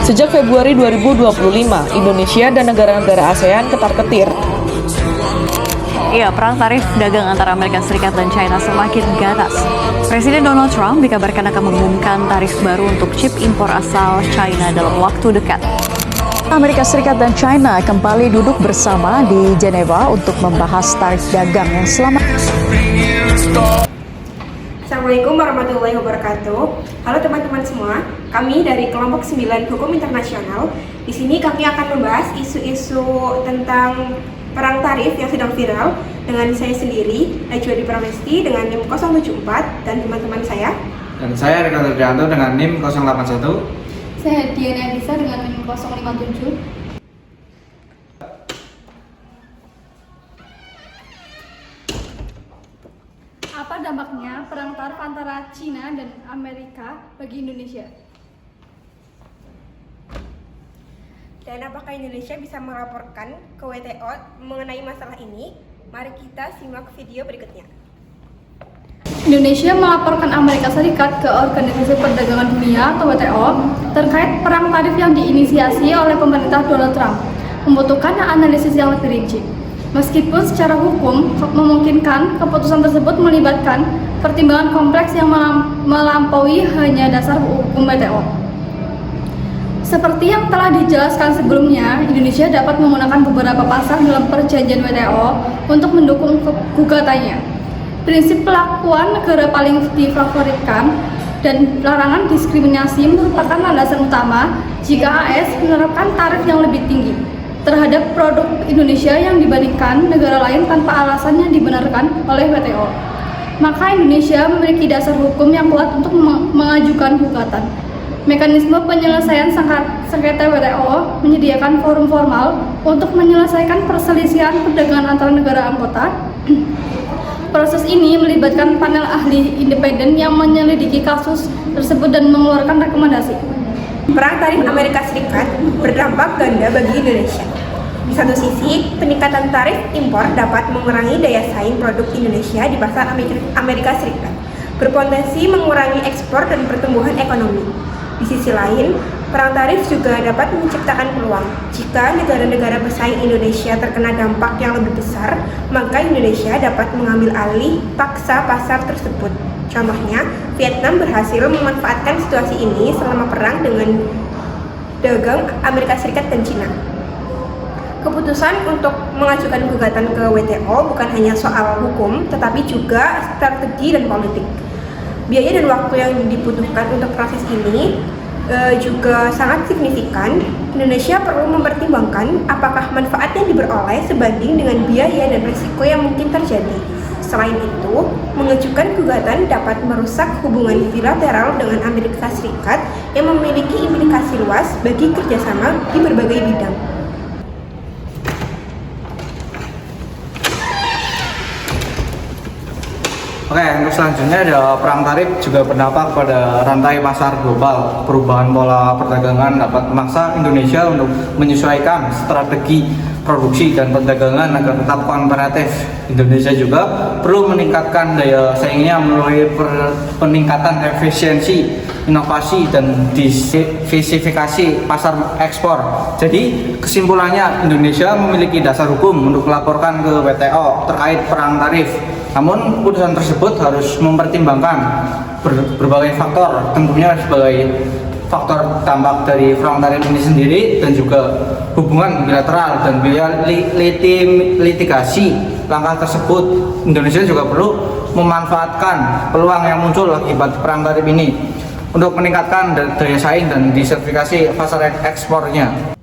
Sejak Februari 2025, Indonesia dan negara-negara ASEAN ketar-ketir. Iya, perang tarif dagang antara Amerika Serikat dan China semakin ganas. Presiden Donald Trump dikabarkan akan mengumumkan tarif baru untuk chip impor asal China dalam waktu dekat. Amerika Serikat dan China kembali duduk bersama di Jenewa untuk membahas tarif dagang yang selama. Assalamualaikum warahmatullahi wabarakatuh. Halo teman-teman semua, kami dari kelompok 9 Hukum Internasional. Di sini kami akan membahas isu-isu tentang perang tarif yang sedang viral dengan saya sendiri, Najwa Pramesti dengan NIM 074 dan teman-teman saya. Dan saya Rika Turdianto dengan NIM 081. Saya Diana Adisa dengan NIM 057. Apa dampaknya perang tarif antara China dan Amerika bagi Indonesia? Dan apakah Indonesia bisa melaporkan ke WTO mengenai masalah ini? Mari kita simak video berikutnya. Indonesia melaporkan Amerika Serikat ke Organisasi Perdagangan Dunia atau WTO terkait perang tarif yang diinisiasi oleh pemerintah Donald Trump, membutuhkan analisis yang lebih rinci. Meskipun secara hukum memungkinkan, keputusan tersebut melibatkan pertimbangan kompleks yang melampaui hanya dasar hukum WTO. Seperti yang telah dijelaskan sebelumnya, Indonesia dapat menggunakan beberapa pasal dalam perjanjian WTO untuk mendukung gugatannya. Prinsip perlakuan negara paling difavoritkan dan larangan diskriminasi merupakan landasan utama jika AS menerapkan tarif yang lebih tinggi terhadap produk Indonesia yang dibandingkan negara lain tanpa alasan yang dibenarkan oleh WTO. Maka Indonesia memiliki dasar hukum yang kuat untuk mengajukan gugatan. Mekanisme penyelesaian sengketa WTO menyediakan forum formal untuk menyelesaikan perselisihan perdagangan antara negara anggota. Proses ini melibatkan panel ahli independen yang menyelidiki kasus tersebut dan mengeluarkan rekomendasi. Perang tarif Amerika Serikat berdampak ganda bagi Indonesia. Di satu sisi, peningkatan tarif impor dapat mengurangi daya saing produk Indonesia di pasar Amerika Serikat, berpotensi mengurangi ekspor dan pertumbuhan ekonomi. Di sisi lain, perang tarif juga dapat menciptakan peluang. Jika negara-negara bersaing Indonesia terkena dampak yang lebih besar, maka Indonesia dapat mengambil alih paksa pasar tersebut. Contohnya, Vietnam berhasil memanfaatkan situasi ini selama perang dengan dagang Amerika Serikat dan China. Keputusan untuk mengajukan gugatan ke WTO bukan hanya soal hukum, tetapi juga strategi dan politik. Biaya dan waktu yang dibutuhkan untuk proses ini juga sangat signifikan. Indonesia perlu mempertimbangkan apakah manfaat yang diperoleh sebanding dengan biaya dan risiko yang mungkin terjadi. Selain itu, mengajukan gugatan dapat merusak hubungan bilateral dengan Amerika Serikat yang memiliki implikasi luas bagi kerjasama di berbagai bidang. Oke, untuk selanjutnya ada perang tarif juga berdampak pada rantai pasar global. Perubahan pola perdagangan dapat memaksa Indonesia untuk menyesuaikan strategi produksi dan perdagangan agar tetap kompetitif. Indonesia juga perlu meningkatkan daya saingnya melalui peningkatan efisiensi, inovasi, dan diversifikasi pasar ekspor. Jadi kesimpulannya, Indonesia memiliki dasar hukum untuk melaporkan ke WTO terkait perang tarif. Namun putusan tersebut harus mempertimbangkan berbagai faktor, tentunya sebagai faktor dampak dari perang tarif ini sendiri dan juga hubungan bilateral dan biaya litigasi. Langkah tersebut Indonesia juga perlu memanfaatkan peluang yang muncul akibat perang tarif ini untuk meningkatkan daya saing dan diversifikasi pasar ekspornya.